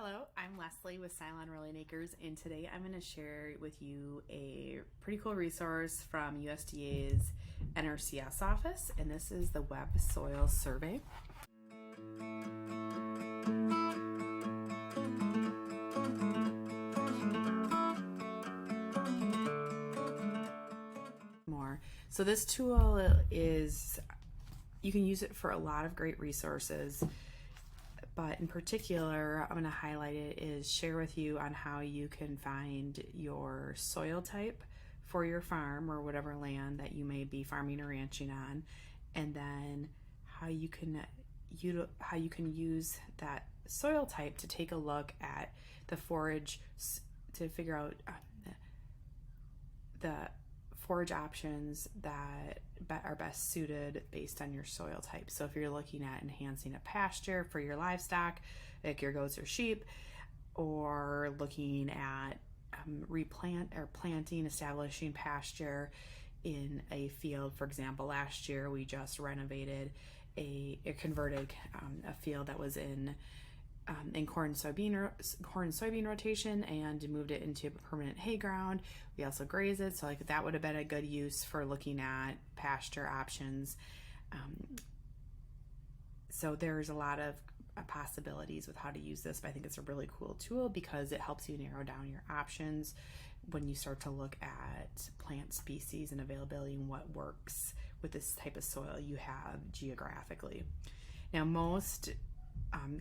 Hello, I'm Leslie with Cylon Rolling Acres, and today I'm going to share with you a pretty cool resource from USDA's NRCS office, and this is the Web Soil Survey. So this tool you can use it for a lot of great resources, but in particular, I'm going to highlight it is share with you on how you can find your soil type for your farm or whatever land that you may be farming or ranching on, and then how you can use that soil type to take a look at the forage to figure out the forage options that are best suited based on your soil type. So if you're looking at enhancing a pasture for your livestock, like your goats or sheep, or looking at planting, establishing pasture in a field. For example, last year we just renovated converted a field that was in corn soybean rotation and moved it into permanent hay ground. We also graze it, so like that would have been a good use for looking at pasture options. So there's a lot of possibilities with how to use this, but I think it's a really cool tool because it helps you narrow down your options when you start to look at plant species and availability and what works with this type of soil you have geographically. Now, most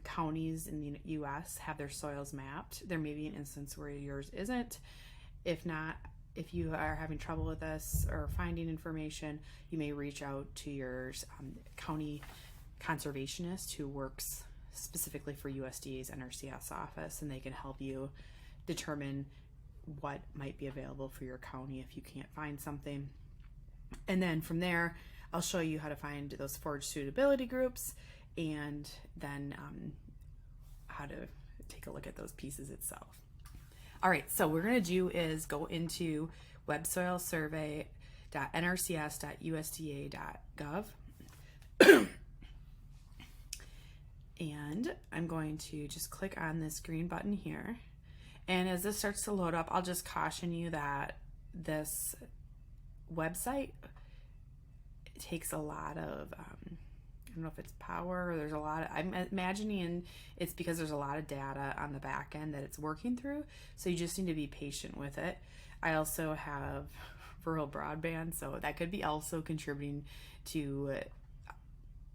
counties in the U.S. have their soils mapped. There may be an instance where yours isn't. If not, if you are having trouble with this or finding information, you may reach out to your county conservationist who works specifically for USDA's NRCS office, and they can help you determine what might be available for your county if you can't find something. And then from there, I'll show you how to find those forage suitability groups, and then how to take a look at those pieces itself. All right, so what we're going to do is go into websoilsurvey.nrcs.usda.gov. And I'm going to just click on this green button here. And as this starts to load up, I'll just caution you that this website takes a lot of I don't know if it's power or there's a lot of, I'm imagining it's because there's a lot of data on the back end that it's working through. So you just need to be patient with it. I also have rural broadband, so that could be also contributing to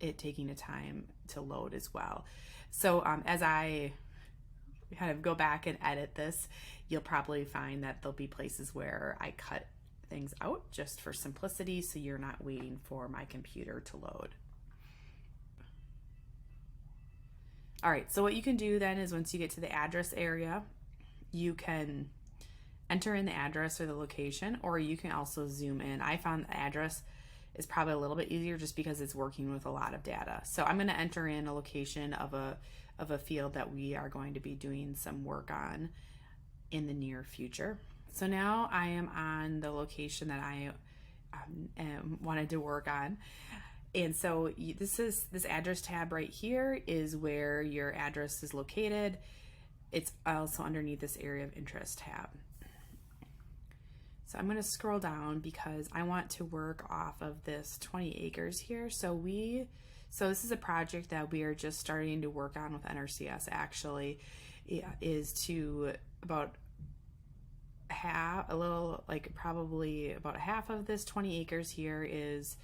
it taking a time to load as well. So as I kind of go back and edit this, you'll probably find that there'll be places where I cut things out just for simplicity, so you're not waiting for my computer to load. All right, so what you can do then is once you get to the address area, you can enter in the address or the location, or you can also zoom in. I found the address is probably a little bit easier just because it's working with a lot of data. So I'm going to enter in a location of a field that we are going to be doing some work on in the near future. So now I am on the location that I wanted to work on. And so this address tab right here is where your address is located. It's also underneath this area of interest tab. So I'm going to scroll down because I want to work off of this 20 acres here. So this is a project that we are just starting to work on with NRCS actually, is to about probably about half of this 20 acres here is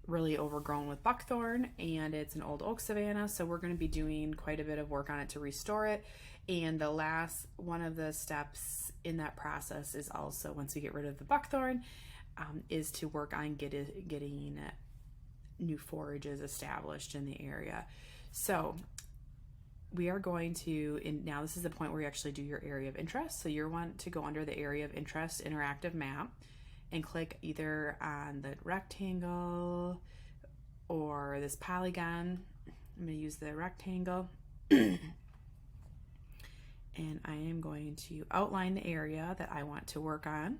really overgrown with buckthorn, and it's an old oak savanna, so we're going to be doing quite a bit of work on it to restore it. And the last one of the steps in that process is also, once we get rid of the buckthorn, is to work on getting new forages established in the area. So we are going to, and now this is the point where you actually do your area of interest. So you want to go under the area of interest interactive map and click either on the rectangle or this polygon. I'm going to use the rectangle. And I am going to outline the area that I want to work on.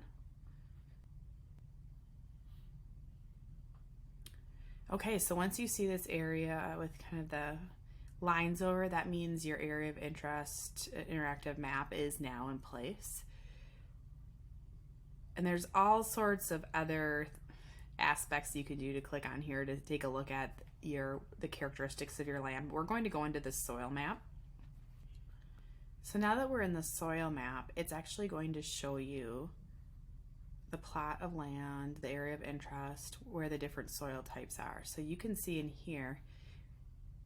Okay, so once you see this area with kind of the lines over, that means your area of interest interactive map is now in place. And there's all sorts of other aspects you can do to click on here to take a look at the characteristics of your land. We're going to go into the soil map. So now that we're in the soil map, it's actually going to show you the plot of land, the area of interest, where the different soil types are. So you can see in here,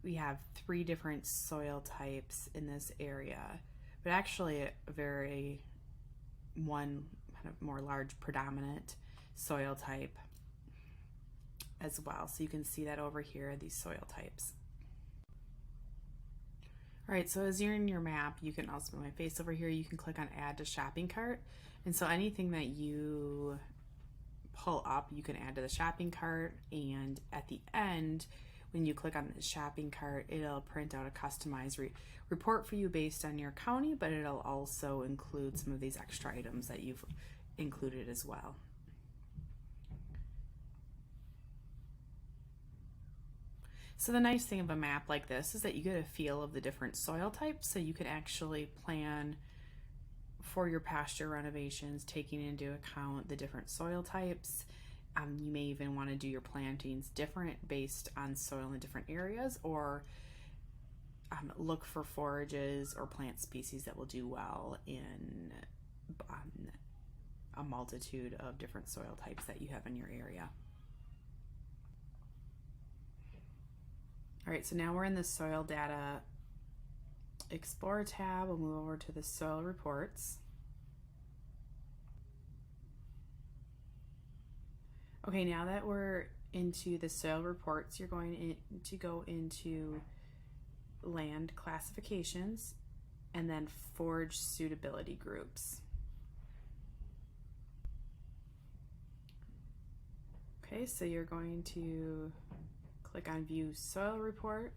we have 3 different soil types in this area, but actually one kind of more large predominant soil type as well. So you can see that over here, these soil types. All right, so as you're in your map, you can also put my face over here, you can click on add to shopping cart. And so anything that you pull up, you can add to the shopping cart. And at the end, when you click on the shopping cart, it'll print out a customized report for you based on your county, but it'll also include some of these extra items that you've included as well. So the nice thing of a map like this is that you get a feel of the different soil types, so you can actually plan for your pasture renovations, taking into account the different soil types. You may even want to do your plantings different based on soil in different areas, or look for forages or plant species that will do well in a multitude of different soil types that you have in your area. All right, so now we're in the Soil Data Explorer tab. We'll move over to the Soil Reports. Okay, now that we're into the Soil Reports, you're going to go into Land Classifications and then Forage Suitability Groups. Okay, so you're going to click on View Soil Report.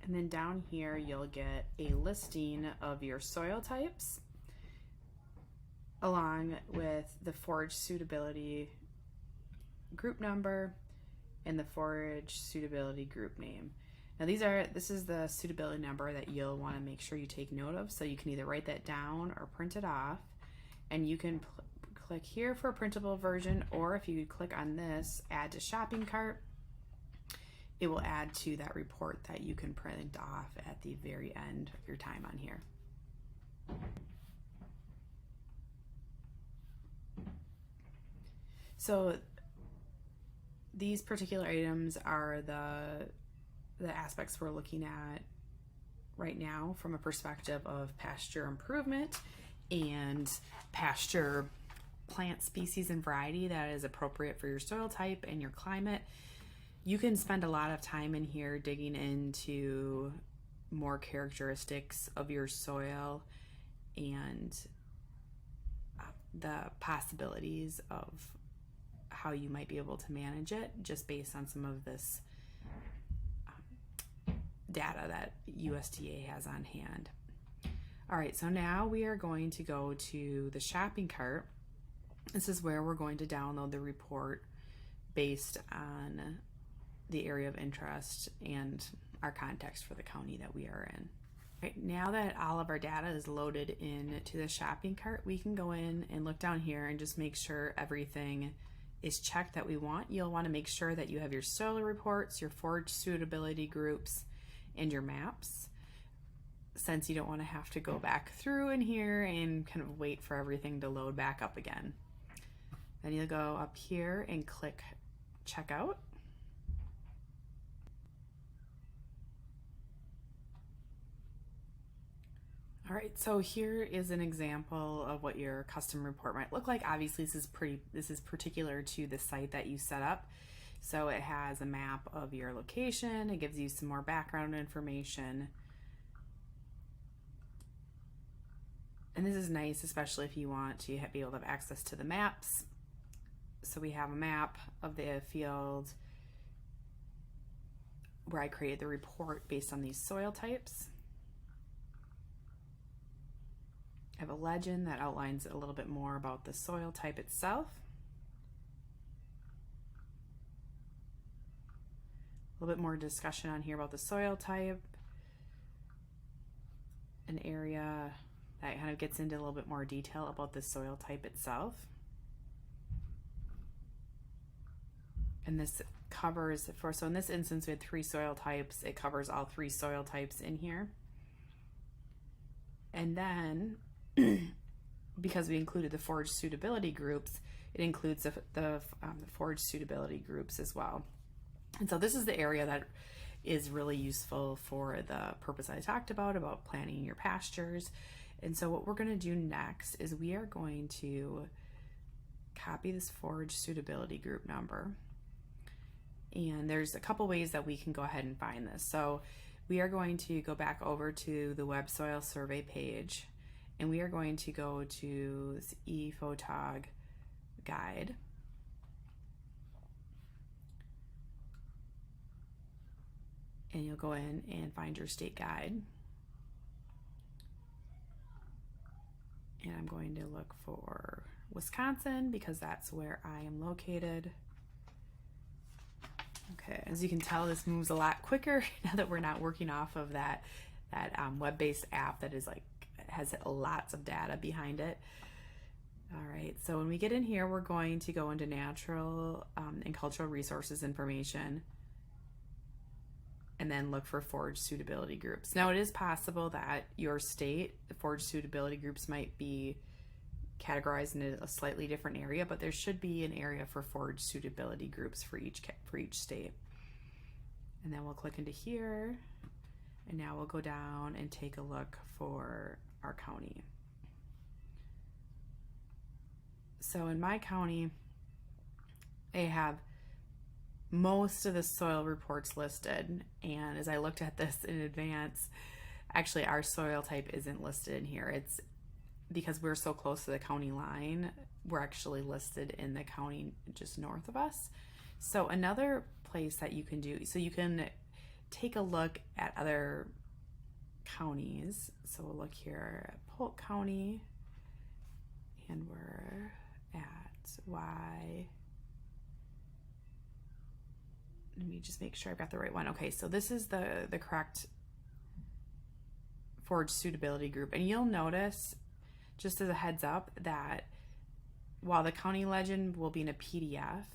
And then down here, you'll get a listing of your soil types along with the Forage Suitability Group number and the Forage Suitability Group name. Now this is the suitability number that you'll want to make sure you take note of, so you can either write that down or print it off, and you can click here for a printable version, or if you click on this, add to shopping cart, it will add to that report that you can print off at the very end of your time on here. So these particular items are the aspects we're looking at right now from a perspective of pasture improvement and pasture plant species and variety that is appropriate for your soil type and your climate. You can spend a lot of time in here digging into more characteristics of your soil and the possibilities of how you might be able to manage it just based on some of this data that USDA has on hand. All right, so now we are going to go to the shopping cart. This is where we're going to download the report based on the area of interest and our context for the county that we are in. Right, now that all of our data is loaded into the shopping cart, we can go in and look down here and just make sure everything is checked that we want. You'll want to make sure that you have your soil reports, your forage suitability groups, and your maps, since you don't want to have to go back through in here and kind of wait for everything to load back up again. Then you'll go up here and click checkout. All right, so here is an example of what your custom report might look like. Obviously, this is particular to the site that you set up. So it has a map of your location. It gives you some more background information. And this is nice, especially if you want to be able to have access to the maps. So we have a map of the field where I created the report based on these soil types. I have a legend that outlines a little bit more about the soil type itself. little bit more discussion on here about the soil type, an area that kind of gets into a little bit more detail about the soil type itself. And this covers, so in this instance we had 3 soil types. It covers all 3 soil types in here. And then because we included the Forage Suitability Groups, it includes the Forage Suitability Groups as well. And so this is the area that is really useful for the purpose I talked about planting your pastures. And so what we're going to do next is we are going to copy this Forage Suitability Group number. And there's a couple ways that we can go ahead and find this. So we are going to go back over to the Web Soil Survey page, and we are going to go to this eFotg guide. And you'll go in and find your state guide. And I'm going to look for Wisconsin because that's where I am located. Okay, as you can tell, this moves a lot quicker now that we're not working off of that web-based app that is has lots of data behind it. All right, so when we get in here, we're going to go into natural and cultural resources information, and then look for Forage Suitability Groups. Now, it is possible that your state, the Forage Suitability Groups, might be categorized in a slightly different area, but there should be an area for Forage Suitability Groups for each state. And then we'll click into here, and now we'll go down and take a look for our county. So in my county, I have most of the soil reports listed, and as I looked at this in advance, actually our soil type isn't listed in here. It's because we're so close to the county line, we're actually listed in the county just north of us. So another place that you can do, so you can take a look at other counties. So we'll look here at Polk County, and we're at Y. Let me just make sure I've got the right one. Okay, so this is the correct Forage Suitability Group. And you'll notice, just as a heads up, that while the county legend will be in a PDF,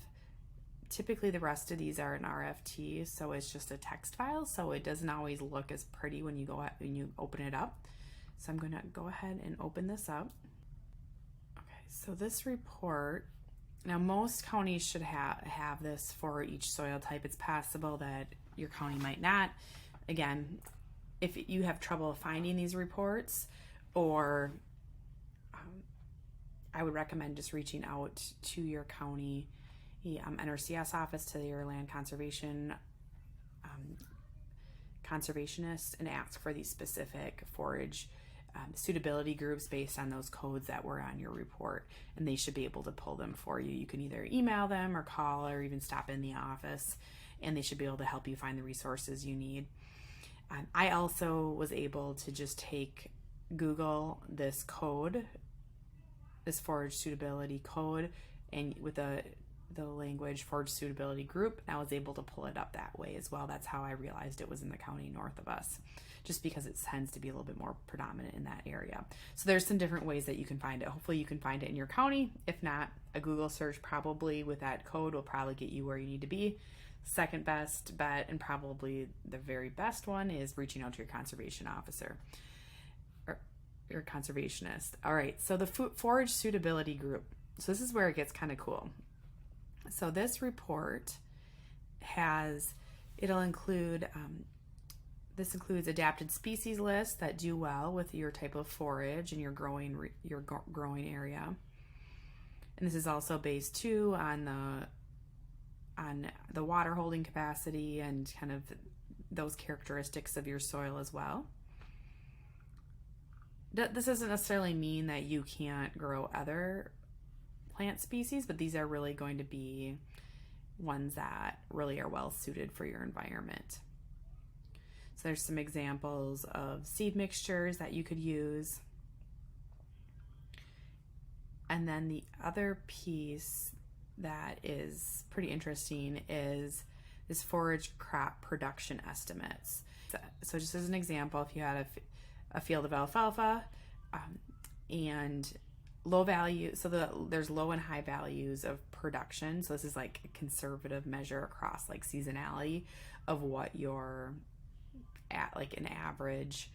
typically the rest of these are in RFT, so it's just a text file, so it doesn't always look as pretty when you open it up. So I'm going to go ahead and open this up. Okay, so this report, now most counties should have this for each soil type. It's possible that your county might not. Again, if you have trouble finding these reports, or I would recommend just reaching out to your county NRCS office, to your land conservationist, and ask for these specific forage suitability groups based on those codes that were on your report, and they should be able to pull them for you. You can either email them or call or even stop in the office, and they should be able to help you find the resources you need. I also was able to just Google this code, this Forage Suitability code, and with the language Forage Suitability Group, I was able to pull it up that way as well. That's how I realized it was in the county north of us, just because it tends to be a little bit more predominant in that area. So there's some different ways that you can find it. Hopefully you can find it in your county. If not, a Google search probably with that code will probably get you where you need to be. Second best bet, and probably the very best one, is reaching out to your conservation officer or your conservationist. All right, so the Forage Suitability Group. So this is where it gets kind of cool. So this report it'll include, this includes adapted species lists that do well with your type of forage and your growing area. And this is also based too on the water holding capacity and kind of those characteristics of your soil as well. This doesn't necessarily mean that you can't grow other plant species, but these are really going to be ones that really are well suited for your environment. So there's some examples of seed mixtures that you could use. And then the other piece that is pretty interesting is is forage crop production estimates. So just as an example, if you had a field of alfalfa and low value, so there's low and high values of production. So this is like a conservative measure across like seasonality of what your like an average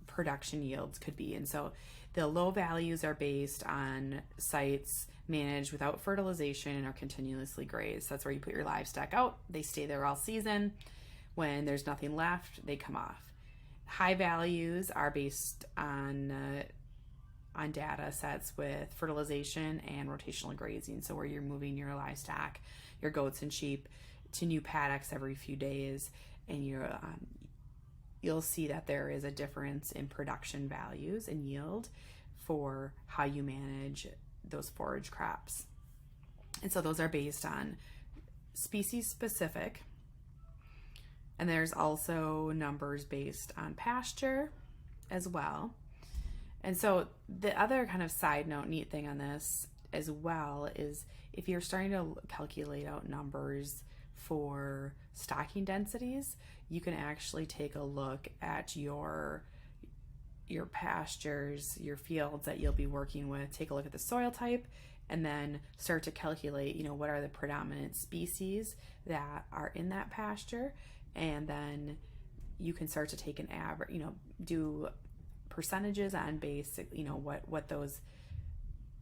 production yields could be. And so the low values are based on sites managed without fertilization and are continuously grazed. So that's where you put your livestock out. They stay there all season. When there's nothing left, they come off. High values are based on data sets with fertilization and rotational grazing. So where you're moving your livestock, your goats and sheep, to new paddocks every few days, and you'll see that there is a difference in production values and yield for how you manage those forage crops. And so those are based on species specific. And there's also numbers based on pasture as well. And so the other kind of side note, neat thing on this as well is if you're starting to calculate out numbers for stocking densities, you can actually take a look at your pastures, your fields that you'll be working with, take a look at the soil type, and then start to calculate, what are the predominant species that are in that pasture. And then you can start to take an average, do percentages on basic, what those,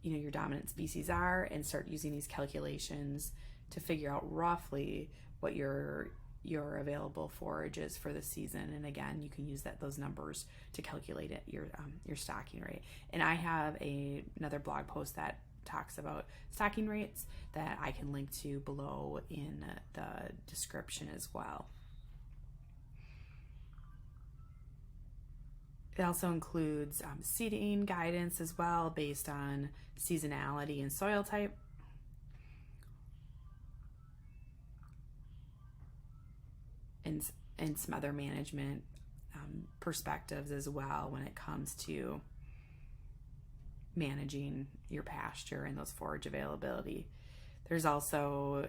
your dominant species are, and start using these calculations to figure out roughly what your available forage is for the season. And again, you can use those numbers to calculate your stocking rate. And I have another blog post that talks about stocking rates that I can link to below in the description as well. It also includes seeding guidance as well based on seasonality and soil type. And some other management perspectives as well when it comes to managing your pasture and those forage availability. There's also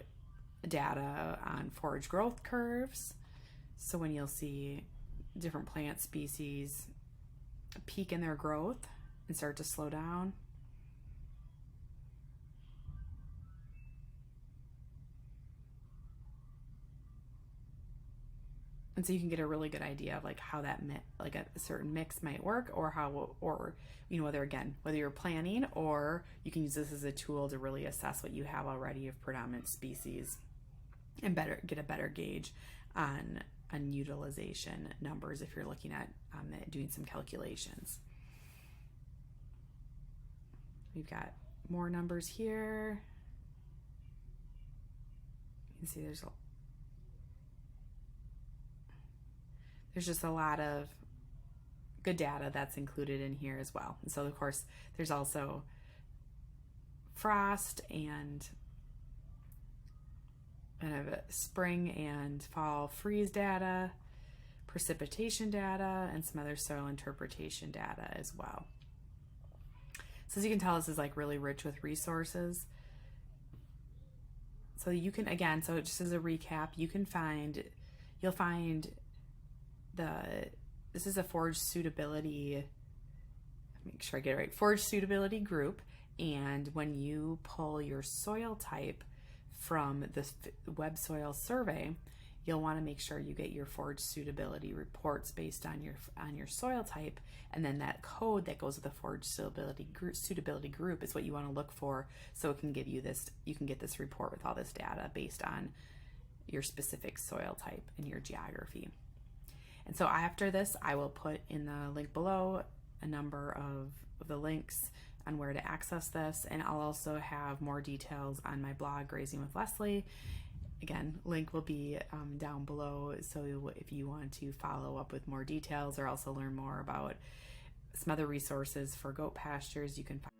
data on forage growth curves. So when you'll see different plant species peak in their growth and start to slow down. And so you can get a really good idea of like how that like a certain mix might work, or whether you're planning, or you can use this as a tool to really assess what you have already of predominant species and get a better gauge on utilization numbers if you're looking at doing some calculations. We've got more numbers here. You can see there's just a lot of good data that's included in here as well. And so of course there's also frost and kind of spring and fall freeze data, precipitation data, and some other soil interpretation data as well. So as you can tell, this is like really rich with resources. So you can, again, so just as a recap, you'll find this is a Forage Suitability, make sure I get it right, Forage Suitability Group. And when you pull your soil type from the web soil survey, you'll want to make sure you get your forage suitability reports based on your soil type, and then that code that goes with the forage suitability group is what you want to look for, so it can give you this. You can get this report with all this data based on your specific soil type and your geography. And so after this, I will put in the link below a number of the links on where to access this, and I'll also have more details on my blog, Grazing with Leslie. Again, link will be down below, so if you want to follow up with more details or also learn more about some other resources for goat pastures, you can find